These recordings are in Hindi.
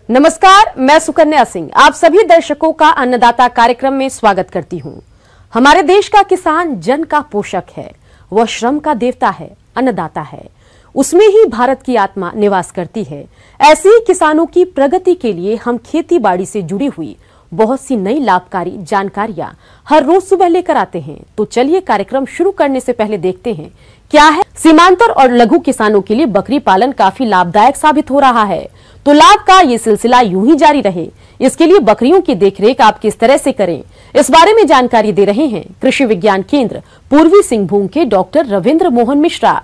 नमस्कार, मैं सुकन्या सिंह आप सभी दर्शकों का अन्नदाता कार्यक्रम में स्वागत करती हूं। हमारे देश का किसान जन का पोषक है, वह श्रम का देवता है, अन्नदाता है। उसमें ही भारत की आत्मा निवास करती है। ऐसे ही किसानों की प्रगति के लिए हम खेती बाड़ी से जुड़ी हुई बहुत सी नई लाभकारी जानकारियां हर रोज सुबह लेकर आते हैं। तो चलिए कार्यक्रम शुरू करने से पहले देखते हैं क्या है। सीमांतर और लघु किसानों के लिए बकरी पालन काफी लाभदायक साबित हो रहा है, तो लाभ का ये सिलसिला यूं ही जारी रहे, इसके लिए बकरियों की देखरेख आप किस तरह से करें, इस बारे में जानकारी दे रहे हैं कृषि विज्ञान केंद्र पूर्वी सिंहभूम के डॉक्टर रविंद्र मोहन मिश्रा।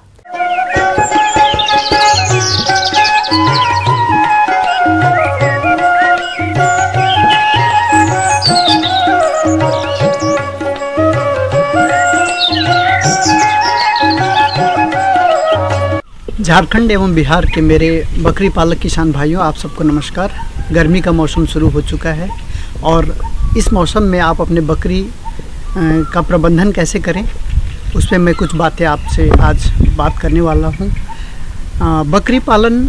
झारखंड एवं बिहार के मेरे बकरी पालक किसान भाइयों, आप सबको नमस्कार। गर्मी का मौसम शुरू हो चुका है और इस मौसम में आप अपने बकरी का प्रबंधन कैसे करें, उस पर मैं कुछ बातें आपसे आज बात करने वाला हूं। बकरी पालन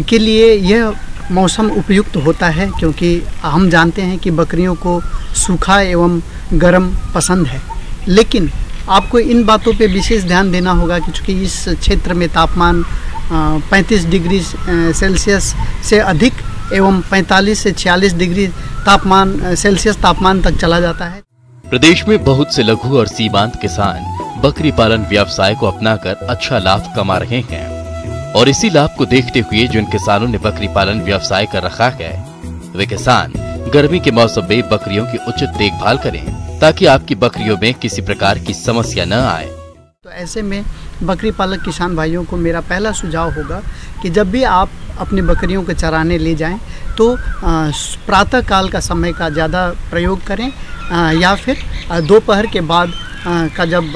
के लिए यह मौसम उपयुक्त होता है क्योंकि हम जानते हैं कि बकरियों को सूखा एवं गर्म पसंद है, लेकिन आपको इन बातों पे विशेष ध्यान देना होगा कि चूँकि इस क्षेत्र में तापमान 35 डिग्री सेल्सियस से अधिक एवं 45 से 46 डिग्री सेल्सियस तापमान तक चला जाता है। प्रदेश में बहुत से लघु और सीमांत किसान बकरी पालन व्यवसाय को अपनाकर अच्छा लाभ कमा रहे हैं और इसी लाभ को देखते हुए जिन किसानों ने बकरी पालन व्यवसाय कर रखा है, वे किसान गर्मी के मौसम में बकरियों की उचित देखभाल करें ताकि आपकी बकरियों में किसी प्रकार की समस्या न आए। तो ऐसे में बकरी पालक किसान भाइयों को मेरा पहला सुझाव होगा कि जब भी आप अपनी बकरियों को चराने ले जाएं तो प्रातः काल का समय का ज़्यादा प्रयोग करें या फिर दोपहर के बाद का जब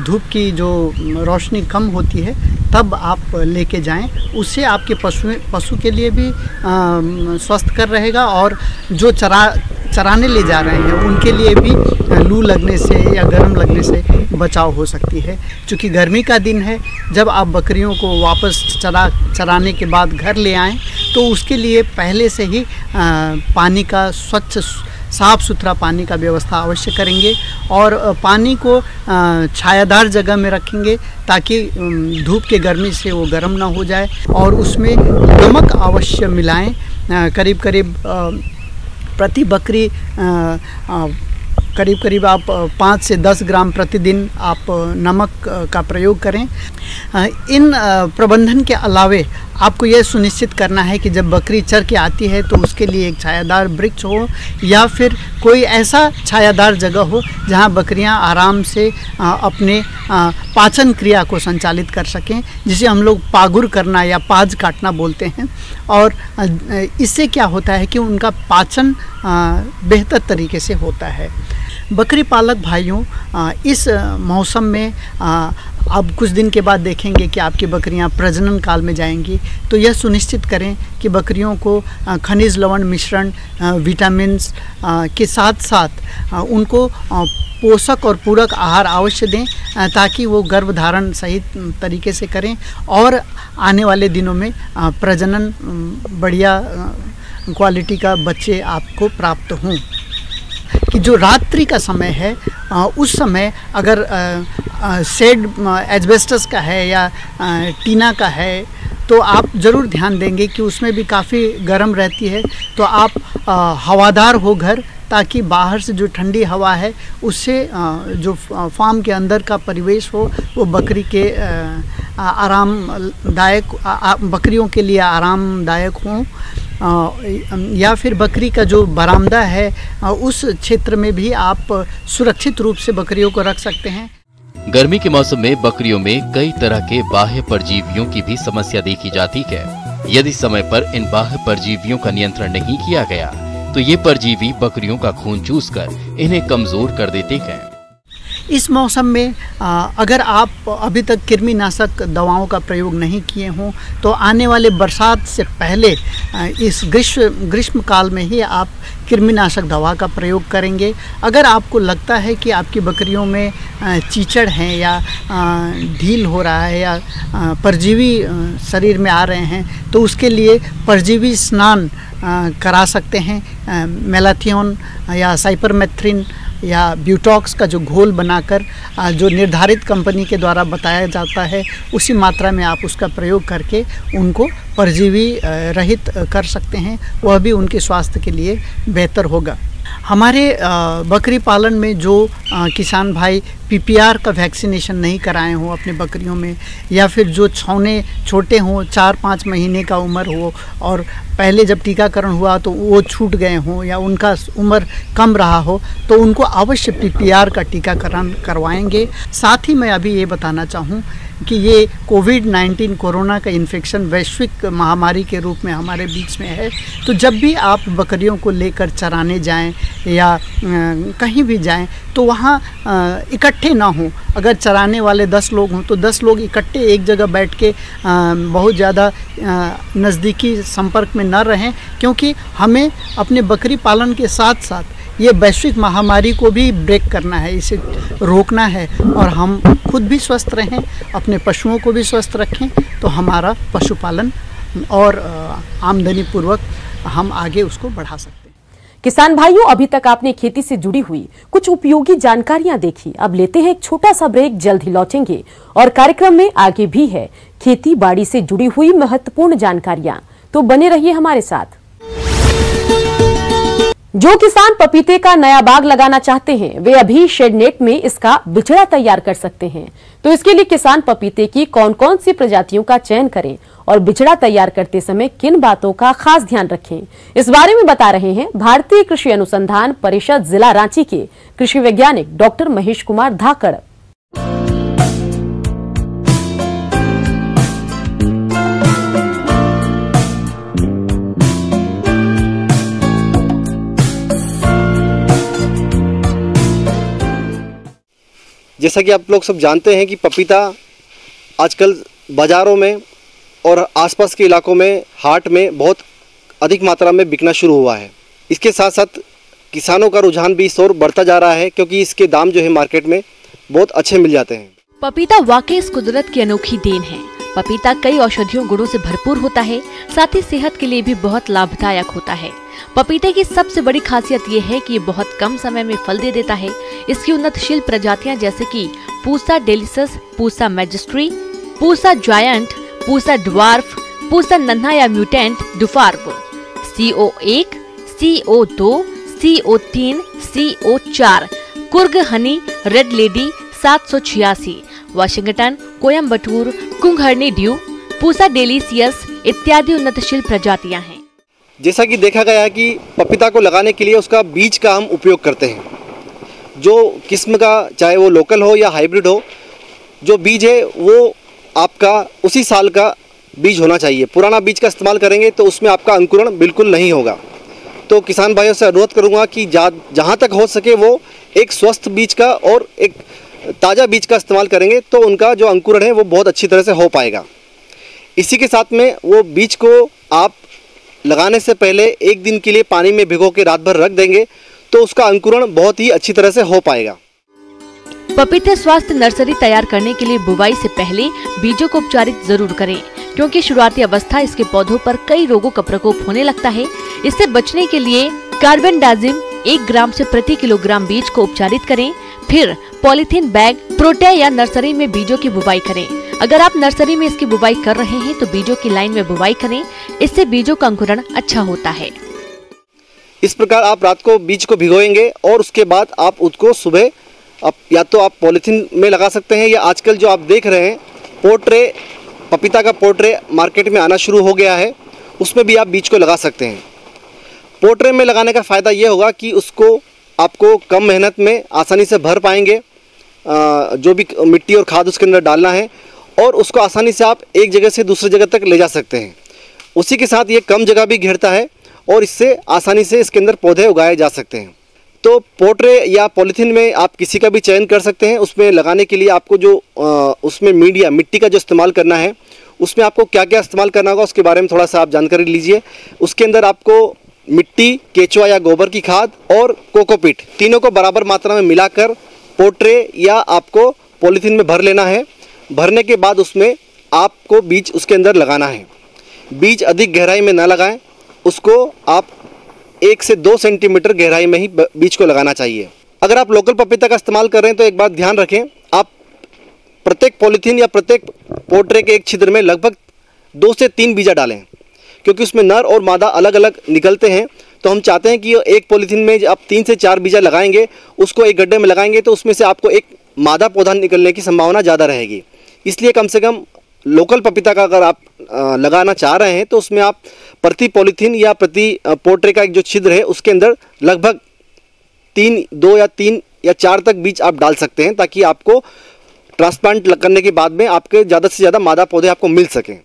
धूप की जो रोशनी कम होती है तब आप लेके जाएं। उससे आपके पशु के लिए भी स्वस्थकर रहेगा और जो चराने ले जा रहे हैं उनके लिए भी लू लगने से या गर्म लगने से बचाव हो सकती है। क्योंकि गर्मी का दिन है, जब आप बकरियों को वापस चराने के बाद घर ले आएँ तो उसके लिए पहले से ही पानी का स्वच्छ साफ़ सुथरा पानी का व्यवस्था अवश्य करेंगे और पानी को छायादार जगह में रखेंगे ताकि धूप के गर्मी से वो गर्म ना हो जाए। और उसमें नमक अवश्य मिलाएं, करीब करीब प्रति बकरी करीब आप 5 से 10 ग्राम प्रतिदिन आप नमक का प्रयोग करें। इन प्रबंधन के अलावे आपको यह सुनिश्चित करना है कि जब बकरी चर के आती है तो उसके लिए एक छायादार वृक्ष हो या फिर कोई ऐसा छायादार जगह हो जहां बकरियां आराम से अपने पाचन क्रिया को संचालित कर सकें, जिसे हम लोग पागुर करना या पाज काटना बोलते हैं। और इससे क्या होता है कि उनका पाचन बेहतर तरीके से होता है। बकरी पालक भाइयों, इस मौसम में अब कुछ दिन के बाद देखेंगे कि आपकी बकरियां प्रजनन काल में जाएंगी, तो यह सुनिश्चित करें कि बकरियों को खनिज लवण मिश्रण, विटामिन्स के साथ साथ उनको पोषक और पूरक आहार अवश्य दें ताकि वो गर्भधारण सही तरीके से करें और आने वाले दिनों में प्रजनन बढ़िया क्वालिटी का बच्चे आपको प्राप्त हों। कि जो रात्रि का समय है उस समय अगर शेड एस्बेस्टस का है या टीना का है तो आप ज़रूर ध्यान देंगे कि उसमें भी काफ़ी गर्म रहती है। तो आप हवादार हो घर, ताकि बाहर से जो ठंडी हवा है उससे जो फार्म के अंदर का परिवेश हो वो बकरी के आरामदायक बकरियों के लिए आरामदायक हो। या फिर बकरी का जो बरामदा है उस क्षेत्र में भी आप सुरक्षित रूप से बकरियों को रख सकते हैं। गर्मी के मौसम में बकरियों में कई तरह के बाह्य परजीवियों की भी समस्या देखी जाती है। यदि समय पर इन बाह्य परजीवियों का नियंत्रण नहीं किया गया तो ये परजीवी बकरियों का खून चूसकर इन्हें कमजोर कर देते हैं। इस मौसम में अगर आप अभी तक कृमिनाशक दवाओं का प्रयोग नहीं किए हों तो आने वाले बरसात से पहले इस ग्रीष्म काल में ही आप कृमिनाशक दवा का प्रयोग करेंगे। अगर आपको लगता है कि आपकी बकरियों में चीचड़ हैं या ढील हो रहा है या परजीवी शरीर में आ रहे हैं तो उसके लिए परजीवी स्नान करा सकते हैं। मेलाथियोन या साइपरमेथ्रिन या ब्यूटॉक्स का जो घोल बनाकर जो निर्धारित कंपनी के द्वारा बताया जाता है उसी मात्रा में आप उसका प्रयोग करके उनको परजीवी रहित कर सकते हैं, वह भी उनके स्वास्थ्य के लिए बेहतर होगा। हमारे बकरी पालन में जो किसान भाई पीपीआर का वैक्सीनेशन नहीं कराए हों अपने बकरियों में, या फिर जो छौने छोटे हों 4-5 महीने का उम्र हो और पहले जब टीकाकरण हुआ तो वो छूट गए हों या उनका उम्र कम रहा हो, तो उनको अवश्य पीपीआर का टीकाकरण करवाएंगे। साथ ही मैं अभी ये बताना चाहूँ कि ये कोविड-19 कोरोना का इन्फेक्शन वैश्विक महामारी के रूप में हमारे बीच में है, तो जब भी आप बकरियों को लेकर चराने जाएं या कहीं भी जाएं तो वहाँ इकट्ठे ना हों। अगर चराने वाले 10 लोग हों तो 10 लोग इकट्ठे एक जगह बैठ के बहुत ज़्यादा नज़दीकी संपर्क में न रहें, क्योंकि हमें अपने बकरी पालन के साथ साथ ये वैश्विक महामारी को भी ब्रेक करना है, इसे रोकना है और हम खुद भी स्वस्थ रहें, अपने पशुओं को भी स्वस्थ रखें, तो हमारा पशुपालन और आमदनी पूर्वक हम आगे उसको बढ़ा सकते हैं। किसान भाइयों, अभी तक आपने खेती से जुड़ी हुई कुछ उपयोगी जानकारियां देखी। अब लेते हैं एक छोटा सा ब्रेक, जल्द ही लौटेंगे और कार्यक्रम में आगे भी है खेती बाड़ी से जुड़ी हुई महत्वपूर्ण जानकारियां, तो बने रहिए हमारे साथ। जो किसान पपीते का नया बाग लगाना चाहते हैं वे अभी शेडनेट में इसका बिछड़ा तैयार कर सकते हैं। तो इसके लिए किसान पपीते की कौन कौन सी प्रजातियों का चयन करें और बिछड़ा तैयार करते समय किन बातों का खास ध्यान रखें, इस बारे में बता रहे हैं भारतीय कृषि अनुसंधान परिषद जिला रांची के कृषि वैज्ञानिक डॉक्टर महेश कुमार धाकड़। जैसा कि आप लोग सब जानते हैं कि पपीता आजकल बाज़ारों में और आसपास के इलाकों में हाट में बहुत अधिक मात्रा में बिकना शुरू हुआ है। इसके साथ साथ किसानों का रुझान भी इस ओर बढ़ता जा रहा है, क्योंकि इसके दाम जो है मार्केट में बहुत अच्छे मिल जाते हैं। पपीता वाकई इस कुदरत की अनोखी देन है। पपीता कई औषधियों गुणों से भरपूर होता है, साथ ही सेहत के लिए भी बहुत लाभदायक होता है। पपीते की सबसे बड़ी खासियत ये है कि ये बहुत कम समय में फल दे देता है। इसकी उन्नतशील प्रजातियां जैसे कि Pusa delicious, Pusa majesty, Pusa giant, Pusa dwarf, Pusa Nanha या म्यूटेंट डुफार्व, CO1, CO2, CO3, CO4, Coorg honey, red lady 786, Washington, Coimbatore, कुंगहरनी ड्यू, पूसा डेलिसियस इत्यादि उन्नतशील प्रजातियां हैं। जैसा कि देखा गया है कि पपीता को लगाने के लिए उसका बीज का हम उपयोग करते हैं। जो किस्म का, चाहे वो लोकल हो या हाइब्रिड हो, जो बीज है वो आपका उसी साल का बीज होना चाहिए। पुराना बीज का इस्तेमाल करेंगे तो उसमें आपका अंकुरण बिल्कुल नहीं होगा। तो किसान भाइयों से अनुरोध करूंगा कि जहाँ तक हो सके वो एक स्वस्थ बीज का और एक ताज़ा बीज का इस्तेमाल करेंगे तो उनका जो अंकुरण है वो बहुत अच्छी तरह से हो पाएगा। इसी के साथ में वो बीज को आप लगाने से पहले 1 दिन के लिए पानी में भिगो के रात भर रख देंगे तो उसका अंकुरण बहुत ही अच्छी तरह से हो पाएगा। पपीते स्वास्थ्य नर्सरी तैयार करने के लिए बुवाई से पहले बीजों को उपचारित जरूर करें, क्योंकि शुरुआती अवस्था इसके पौधों पर कई रोगों का प्रकोप होने लगता है। इससे बचने के लिए कार्बेंडाजिम 1 ग्राम से प्रति किलोग्राम बीज को उपचारित करें। फिर पॉलीथीन बैग, प्रोटे या नर्सरी में बीजों की बुवाई करें। अगर आप नर्सरी में इसकी बुवाई कर रहे हैं तो बीजों की लाइन में बुवाई करें, इससे बीजों का अंकुरण अच्छा होता है। इस प्रकार आप रात को बीज को भिगोएंगे और उसके बाद आप उसको सुबह या तो आप पॉलीथीन में लगा सकते हैं, या आजकल जो आप देख रहे हैं पोट्रे, पपीता का पोट्रे मार्केट में आना शुरू हो गया है, उसमें भी आप बीज को लगा सकते हैं। पोट्रे में लगाने का फ़ायदा ये होगा कि उसको आपको कम मेहनत में आसानी से भर पाएंगे, जो भी मिट्टी और खाद उसके अंदर डालना है, और उसको आसानी से आप एक जगह से दूसरी जगह तक ले जा सकते हैं। उसी के साथ ये कम जगह भी घेरता है और इससे आसानी से इसके अंदर पौधे उगाए जा सकते हैं। तो पोट्रे या पॉलीथीन में आप किसी का भी चयन कर सकते हैं। उसमें लगाने के लिए आपको जो उसमें मीडिया मिट्टी का जो इस्तेमाल करना है, उसमें आपको क्या क्या इस्तेमाल करना होगा उसके बारे में थोड़ा सा आप जानकारी लीजिए। उसके अंदर आपको मिट्टी, केचुआ या गोबर की खाद और कोकोपीट तीनों को बराबर मात्रा में मिलाकर पोट्रे या आपको पॉलीथीन में भर लेना है। भरने के बाद उसमें आपको बीज उसके अंदर लगाना है। बीज अधिक गहराई में ना लगाएं, उसको आप 1 से 2 सेंटीमीटर गहराई में ही बीज को लगाना चाहिए। अगर आप लोकल पपीता का इस्तेमाल कर रहे हैं तो एक बात ध्यान रखें, आप प्रत्येक पॉलीथीन या प्रत्येक पोट्रे के एक छिद्र में लगभग 2 से 3 बीजा डालें, क्योंकि उसमें नर और मादा अलग अलग निकलते हैं। तो हम चाहते हैं कि एक पॉलीथीन में आप 3 से 4 बीजा लगाएंगे, उसको एक गड्ढे में लगाएंगे तो उसमें से आपको एक मादा पौधा निकलने की संभावना ज़्यादा रहेगी। इसलिए कम से कम लोकल पपीता का अगर आप लगाना चाह रहे हैं तो उसमें आप प्रति पॉलीथीन या प्रति पोट्रे का एक जो छिद्र है उसके अंदर लगभग 2 या 3 या 4 तक बीज आप डाल सकते हैं, ताकि आपको ट्रांसप्लांट करने के बाद में आपके ज़्यादा से ज़्यादा मादा पौधे आपको मिल सकें।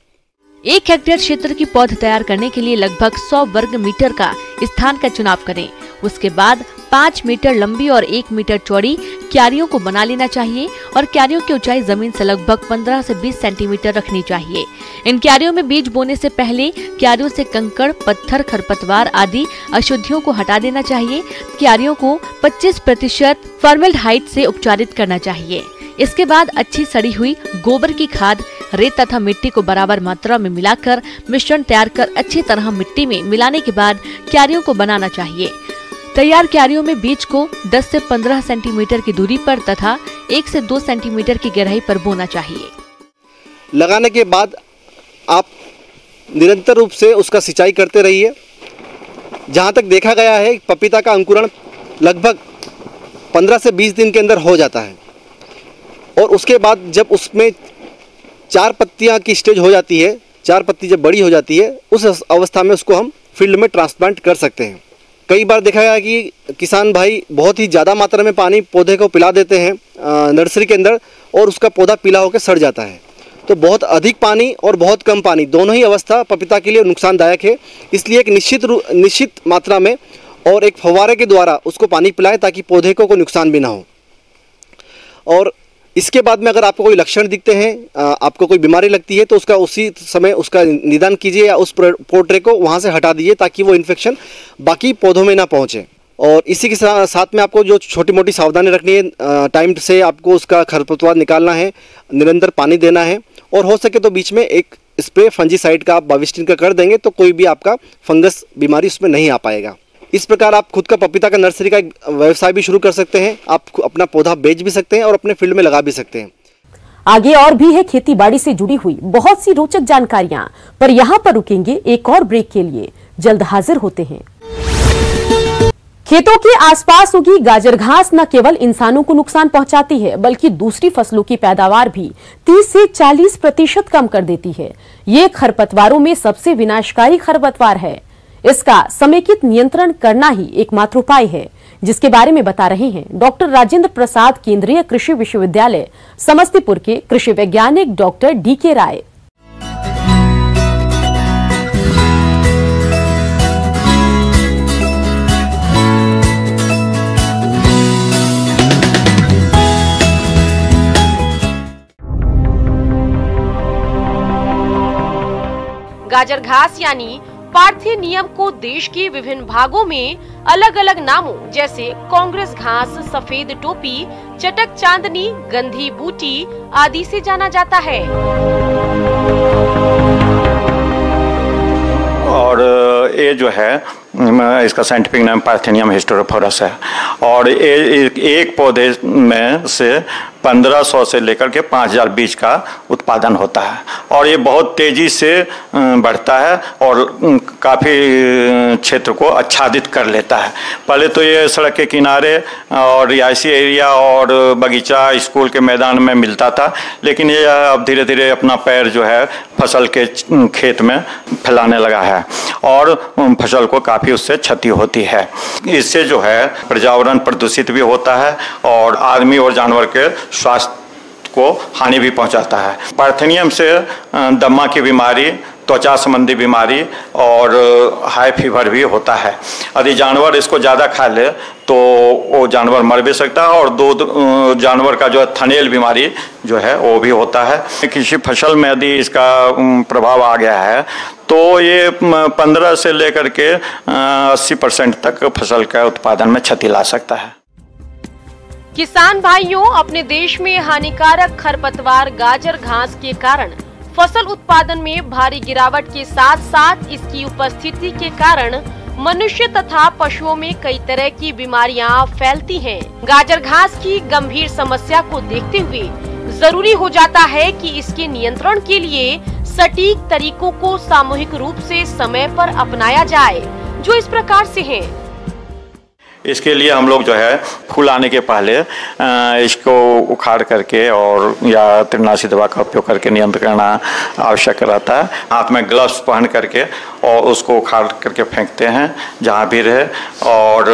1 हेक्टेयर क्षेत्र की पौध तैयार करने के लिए लगभग 100 वर्ग मीटर का स्थान का चुनाव करें। उसके बाद 5 मीटर लंबी और 1 मीटर चौड़ी क्यारियों को बना लेना चाहिए और क्यारियों की ऊंचाई जमीन से लगभग 15 से 20 सेंटीमीटर रखनी चाहिए। इन क्यारियों में बीज बोने से पहले क्यारियों से कंकड़, पत्थर, खरपतवार आदि अशुद्धियों को हटा देना चाहिए। क्यारियों को 25% फॉर्मेल्डिहाइड से उपचारित करना चाहिए। इसके बाद अच्छी सड़ी हुई गोबर की खाद, रेत तथा मिट्टी को बराबर मात्रा में मिलाकर मिश्रण तैयार कर अच्छी तरह मिट्टी में मिलाने के बाद क्यारियों को बनाना चाहिए। तैयार क्यारियों में बीज को 10 से 15 सेंटीमीटर की दूरी पर तथा 1 से 2 सेंटीमीटर की गहराई पर बोना चाहिए। लगाने के बाद आप निरंतर रूप से उसका सिंचाई करते रहिए। जहाँ तक देखा गया है पपीता का अंकुरण लगभग 15 से 20 दिन के अंदर हो जाता है, और उसके बाद जब उसमें 4 पत्तियां की स्टेज हो जाती है, 4 पत्ती जब बड़ी हो जाती है, उस अवस्था में उसको हम फील्ड में ट्रांसप्लांट कर सकते हैं। कई बार देखा गया कि किसान भाई बहुत ही ज़्यादा मात्रा में पानी पौधे को पिला देते हैं नर्सरी के अंदर, और उसका पौधा पीला होकर सड़ जाता है। तो बहुत अधिक पानी और बहुत कम पानी दोनों ही अवस्था पपीता के लिए नुकसानदायक है। इसलिए एक निश्चित मात्रा में और एक फव्वारे के द्वारा उसको पानी पिलाएं, ताकि पौधे को कोई नुकसान भी ना हो। और इसके बाद में अगर आपको कोई लक्षण दिखते हैं, आपको कोई बीमारी लगती है, तो उसका उसी समय उसका निदान कीजिए या उस पोट्रे को वहाँ से हटा दीजिए, ताकि वो इन्फेक्शन बाकी पौधों में ना पहुँचे। और इसी के साथ में आपको जो छोटी मोटी सावधानी रखनी है, टाइम से आपको उसका खरपतवार निकालना है, निरंतर पानी देना है, और हो सके तो बीच में एक स्प्रे फंजीसाइड का आप बाविस्टिन का कर देंगे तो कोई भी आपका फंगस बीमारी उसमें नहीं आ पाएगा। इस प्रकार आप खुद का पपीता का नर्सरी का एक व्यवसाय भी शुरू कर सकते हैं। आप अपना पौधा बेच भी सकते हैं और अपने फील्ड में लगा भी सकते हैं। आगे और भी है खेती बाड़ी से जुड़ी हुई बहुत सी रोचक जानकारियां, पर यहाँ पर रुकेंगे एक और ब्रेक के लिए। जल्द हाजिर होते हैं। खेतों के आसपास उगी गाजर घास न केवल इंसानों को नुकसान पहुंचाती है, बल्कि दूसरी फसलों की पैदावार भी 30 से 40% कम कर देती है। ये खरपतवारों में सबसे विनाशकारी खरपतवार है। इसका समेकित नियंत्रण करना ही एकमात्र उपाय है, जिसके बारे में बता रहे हैं डॉक्टर राजेंद्र प्रसाद, केंद्रीय कृषि विश्वविद्यालय समस्तीपुर के कृषि वैज्ञानिक डॉक्टर DK राय। गाजर घास यानी पार्थेनियम को देश के विभिन्न भागों में अलग अलग नामों जैसे कांग्रेस घास, सफेद टोपी, चटक चांदनी, गंधी बूटी आदि से जाना जाता है। और ये जो है इसका साइंटिफिक नाम पार्थेनियम हिस्टेरोफोरस है, और ये एक पौधे में से 1500 से लेकर के 5000 बीज का उत्पादन होता है, और ये बहुत तेज़ी से बढ़ता है और काफ़ी क्षेत्र को आच्छादित कर लेता है। पहले तो ये सड़क के किनारे और रिहायशी एरिया और बगीचा, स्कूल के मैदान में मिलता था, लेकिन ये अब धीरे धीरे अपना पैर जो है फसल के खेत में फैलाने लगा है, और फसल को काफ़ी उससे क्षति होती है। इससे जो है पर्यावरण प्रदूषित भी होता है और आदमी और जानवर के स्वास्थ्य को हानि भी पहुंचाता है। पार्थेनियम से दमा की बीमारी, त्वचा संबंधी बीमारी और हाई फीवर भी होता है। यदि जानवर इसको ज़्यादा खा ले तो वो जानवर मर भी सकता है और दो जानवर का जो थनेल बीमारी जो है वो भी होता है। किसी फसल में यदि इसका प्रभाव आ गया है तो ये 15 से लेकर के 80% तक फसल का उत्पादन में क्षति ला सकता है। किसान भाइयों, अपने देश में हानिकारक खरपतवार गाजर घास के कारण फसल उत्पादन में भारी गिरावट के साथ साथ इसकी उपस्थिति के कारण मनुष्य तथा पशुओं में कई तरह की बीमारियां फैलती हैं। गाजर घास की गंभीर समस्या को देखते हुए जरूरी हो जाता है कि इसके नियंत्रण के लिए सटीक तरीकों को सामूहिक रूप से समय पर अपनाया जाए, जो इस प्रकार से हैं। इसके लिए हम लोग जो है फूल आने के पहले इसको उखाड़ करके और या तृणनाशी दवा का उपयोग करके नियंत्रण करना आवश्यक रहता है। हाथ में ग्लव्स पहन करके और उसको उखाड़ करके फेंकते हैं जहाँ भी रहे। और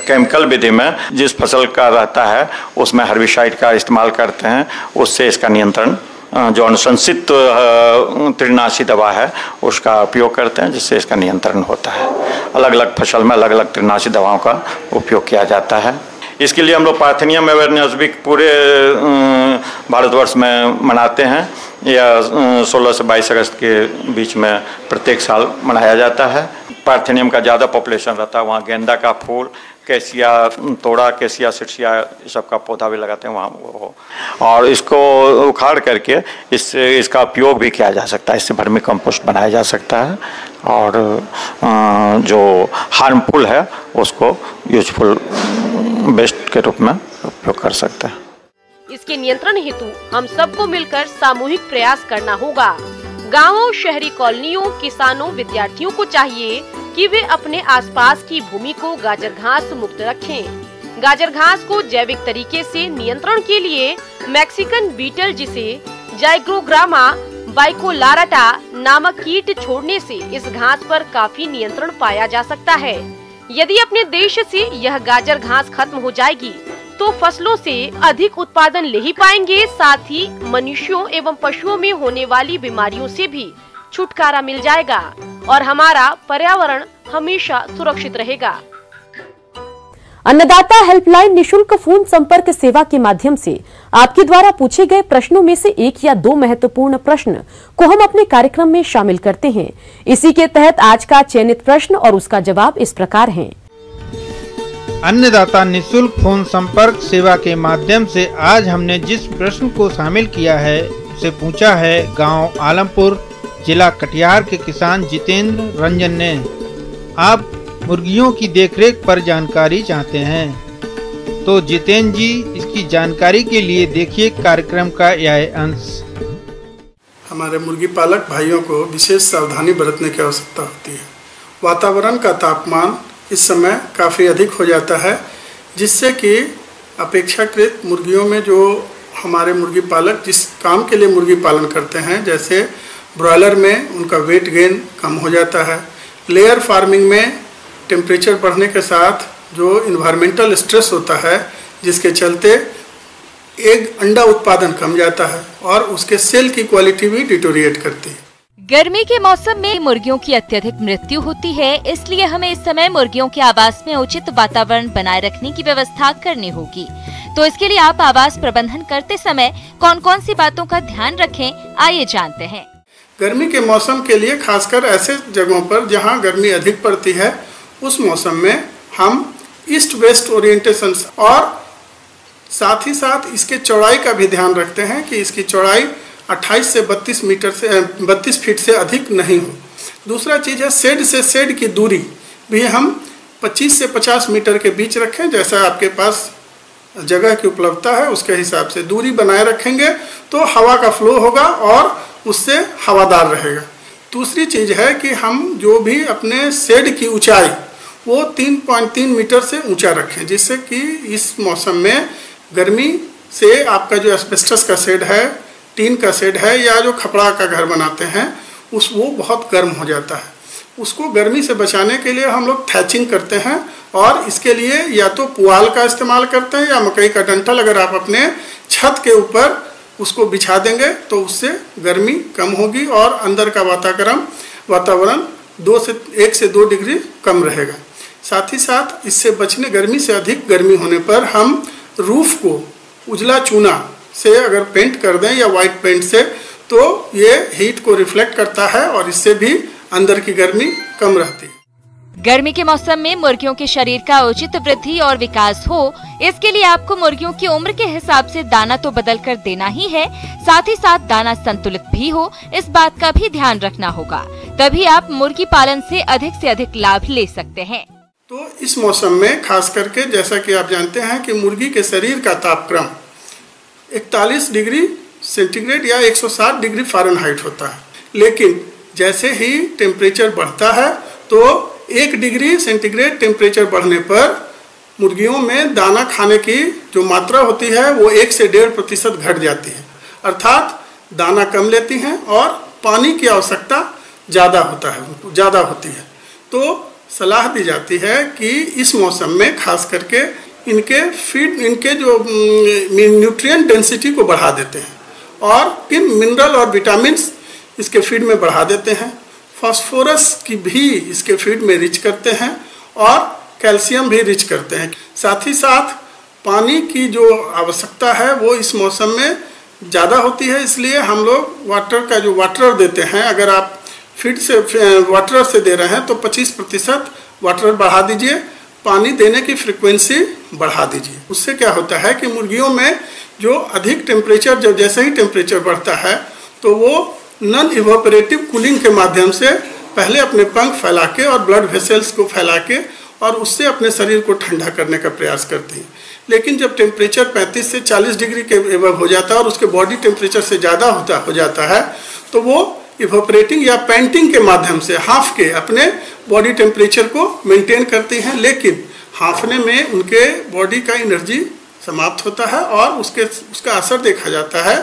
केमिकल विधि में जिस फसल का रहता है उसमें हर्बिसाइड का इस्तेमाल करते हैं, उससे इसका नियंत्रण जो अनुशंसित तृणनाशी दवा है उसका उपयोग करते हैं, जिससे इसका नियंत्रण होता है। अलग अलग फसल में अलग अलग तृणनाशी दवाओं का उपयोग किया जाता है। इसके लिए हम लोग पार्थेनियम अवेयरनेस वीक पूरे भारतवर्ष में मनाते हैं। यह 16 से 22 अगस्त के बीच में प्रत्येक साल मनाया जाता है। पार्थेनियम का ज़्यादा पॉपुलेशन रहता है, वहाँ गेंदा का फूल, कैसिया तोड़ा, कैसिया सिरसिया सब का पौधा भी लगाते हैं वहाँ वो। और इसको उखाड़ करके इससे इसका उपयोग भी किया जा सकता है। इससे वर्मी कंपोस्ट बनाया जा सकता है और जो हार्मफुल है उसको यूजफुल वेस्ट के रूप में उपयोग कर सकते हैं। इसके नियंत्रण हेतु हम सबको मिलकर सामूहिक प्रयास करना होगा। गांवों, शहरी कॉलोनियों, किसानों, विद्यार्थियों को चाहिए कि वे अपने आसपास की भूमि को गाजर घास मुक्त रखें। गाजर घास को जैविक तरीके से नियंत्रण के लिए मैक्सिकन बीटल, जिसे जाइग्रोग्रामा बाइकोलाराटा नामक कीट छोड़ने से इस घास पर काफी नियंत्रण पाया जा सकता है। यदि अपने देश से यह गाजर घास खत्म हो जाएगी तो फसलों से अधिक उत्पादन ले ही पाएंगे, साथ ही मनुष्यों एवं पशुओं में होने वाली बीमारियों से भी छुटकारा मिल जाएगा और हमारा पर्यावरण हमेशा सुरक्षित रहेगा। अन्नदाता हेल्पलाइन निशुल्क फोन संपर्क सेवा के माध्यम से आपके द्वारा पूछे गए प्रश्नों में से एक या दो महत्वपूर्ण प्रश्न को हम अपने कार्यक्रम में शामिल करते हैं। इसी के तहत आज का चयनित प्रश्न और उसका जवाब इस प्रकार है। अन्नदाता निशुल्क फोन संपर्क सेवा के माध्यम से आज हमने जिस प्रश्न को शामिल किया है उसे पूछा है गांव आलमपुर, जिला कटिहार के किसान जितेंद्र रंजन ने। आप मुर्गियों की देखरेख पर जानकारी चाहते हैं तो जितेंद्र जी, इसकी जानकारी के लिए देखिए कार्यक्रम का यह अंश। हमारे मुर्गी पालक भाइयों को विशेष सावधानी बरतने की आवश्यकता होती है। वातावरण का तापमान इस समय काफ़ी अधिक हो जाता है, जिससे कि अपेक्षाकृत मुर्गियों में जो हमारे मुर्गी पालक जिस काम के लिए मुर्गी पालन करते हैं, जैसे ब्रॉयलर में उनका वेट गेन कम हो जाता है। लेयर फार्मिंग में टेम्परेचर बढ़ने के साथ जो इन्वायरमेंटल स्ट्रेस होता है, जिसके चलते एग अंडा उत्पादन कम जाता है और उसके सेल की क्वालिटी भी डिटोरिएट करती है। गर्मी के मौसम में मुर्गियों की अत्यधिक मृत्यु होती है, इसलिए हमें इस समय मुर्गियों के आवास में उचित वातावरण बनाए रखने की व्यवस्था करनी होगी। तो इसके लिए आप आवास प्रबंधन करते समय कौन कौन सी बातों का ध्यान रखें, आइए जानते हैं। गर्मी के मौसम के लिए खासकर ऐसे जगहों पर जहां गर्मी अधिक पड़ती है, उस मौसम में हम ईस्ट वेस्ट ओरिएंटेशन और साथ ही साथ इसके चौड़ाई का भी ध्यान रखते हैं कि इसकी चौड़ाई 28 से 32 फीट से अधिक नहीं हो। दूसरा चीज़ है शेड से शेड की दूरी भी हम 25 से 50 मीटर के बीच रखें। जैसा आपके पास जगह की उपलब्धता है उसके हिसाब से दूरी बनाए रखेंगे तो हवा का फ्लो होगा और उससे हवादार रहेगा। दूसरी चीज़ है कि हम जो भी अपने शेड की ऊंचाई वो 3.3 मीटर से ऊंचा रखें, जिससे कि इस मौसम में गर्मी से आपका जो एस्बेस्टस का शेड है, टीन का शेड है या जो खपड़ा का घर बनाते हैं वो बहुत गर्म हो जाता है। उसको गर्मी से बचाने के लिए हम लोग थैचिंग करते हैं और इसके लिए या तो पुआल का इस्तेमाल करते हैं या मकई का डंठल अगर आप अपने छत के ऊपर उसको बिछा देंगे तो उससे गर्मी कम होगी और अंदर का वातावरण 1 से 2 डिग्री कम रहेगा। साथ ही साथ इससे बचने, गर्मी से अधिक गर्मी होने पर हम रूफ को उजला चूना से अगर पेंट कर दें या वाइट पेंट से, तो ये हीट को रिफ्लेक्ट करता है और इससे भी अंदर की गर्मी कम रहती है। गर्मी के मौसम में मुर्गियों के शरीर का उचित वृद्धि और विकास हो, इसके लिए आपको मुर्गियों की उम्र के हिसाब से दाना तो बदल कर देना ही है, साथ ही साथ दाना संतुलित भी हो, इस बात का भी ध्यान रखना होगा। तभी आप मुर्गी पालन से अधिक लाभ ले सकते हैं। तो इस मौसम में खास करके जैसा कि आप जानते हैं कि मुर्गी के शरीर का तापक्रम 41 डिग्री सेंटीग्रेड या 160 डिग्री फ़ारेनहाइट होता है, लेकिन जैसे ही टेम्परेचर बढ़ता है तो 1 डिग्री सेंटीग्रेड टेम्परेचर बढ़ने पर मुर्गियों में दाना खाने की जो मात्रा होती है वो 1 से 1.5% घट जाती है, अर्थात दाना कम लेती हैं और पानी की आवश्यकता ज़्यादा होती है। तो सलाह दी जाती है कि इस मौसम में खास करके इनके जो न्यूट्रिएंट डेंसिटी को बढ़ा देते हैं और फिर मिनरल और विटामिन्स इसके फीड में बढ़ा देते हैं, फास्फोरस की भी इसके फीड में रिच करते हैं और कैल्शियम भी रिच करते हैं। साथ ही साथ पानी की जो आवश्यकता है वो इस मौसम में ज़्यादा होती है, इसलिए हम लोग वाटर देते हैं, अगर आप फीड से वाटर से दे रहे हैं तो 25% वाटर बढ़ा दीजिए, पानी देने की फ्रीक्वेंसी बढ़ा दीजिए। उससे क्या होता है कि मुर्गियों में जो अधिक टेम्परेचर, जैसे ही टेम्परेचर बढ़ता है तो वो नॉन इवोपरेटिव कूलिंग के माध्यम से पहले अपने पंख फैला के और ब्लड वेसल्स को फैला के और उससे अपने शरीर को ठंडा करने का प्रयास करती हैं। लेकिन जब टेम्परेचर 35 से 40 डिग्री के एबव हो जाता है और उसके बॉडी टेम्परेचर से ज़्यादा हो जाता है तो वो इवोपरेटिंग या पेंटिंग के माध्यम से हाँफ के अपने बॉडी टेम्परेचर को मेंटेन करती हैं, लेकिन हाँफने में उनके बॉडी का एनर्जी समाप्त होता है और उसका असर देखा जाता है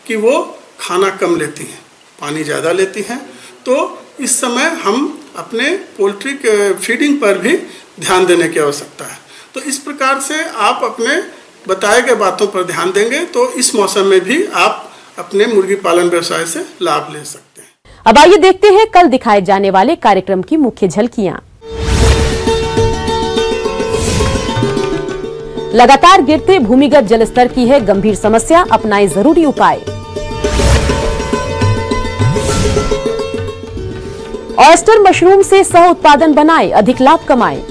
कि वो खाना कम लेती हैं, पानी ज़्यादा लेती हैं। तो इस समय हम अपने पोल्ट्री के फीडिंग पर भी ध्यान देने की आवश्यकता है। तो इस प्रकार से आप अपने बताए गए बातों पर ध्यान देंगे तो इस मौसम में भी आप अपने मुर्गी पालन व्यवसाय से लाभ ले सकते हैं। अब आइए देखते हैं कल दिखाए जाने वाले कार्यक्रम की मुख्य झलकियां। लगातार गिरते भूमिगत जलस्तर की है गंभीर समस्या, अपनाएं जरूरी उपाय। ऑयस्टर मशरूम से सह उत्पादन बनाएं, अधिक लाभ कमाएं।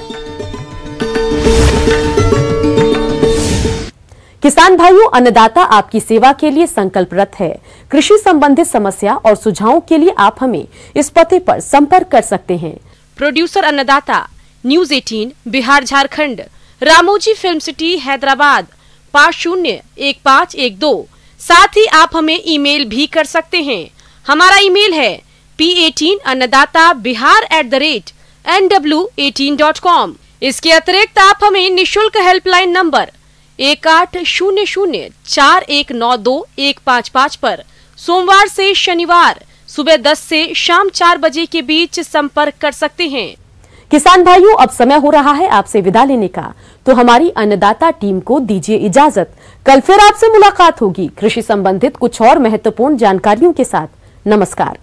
किसान भाइयों, अन्नदाता आपकी सेवा के लिए संकल्परत है। कृषि संबंधित समस्या और सुझावों के लिए आप हमें इस पते पर संपर्क कर सकते हैं। प्रोड्यूसर अन्नदाता, news 18 Bihar Jharkhand, Ramoji film city Hyderabad 501512। साथ ही आप हमें ईमेल भी कर सकते हैं। हमारा ईमेल है p18annadatabihar@nw18.com। इसके अतिरिक्त आप हमें निशुल्क हेल्पलाइन नंबर 18004192 पर सोमवार से शनिवार सुबह 10 से शाम 4 बजे के बीच संपर्क कर सकते हैं। किसान भाइयों, अब समय हो रहा है आपसे विदा लेने का, तो हमारी अन्नदाता टीम को दीजिए इजाजत। कल फिर आपसे मुलाकात होगी कृषि संबंधित कुछ और महत्वपूर्ण जानकारियों के साथ। नमस्कार।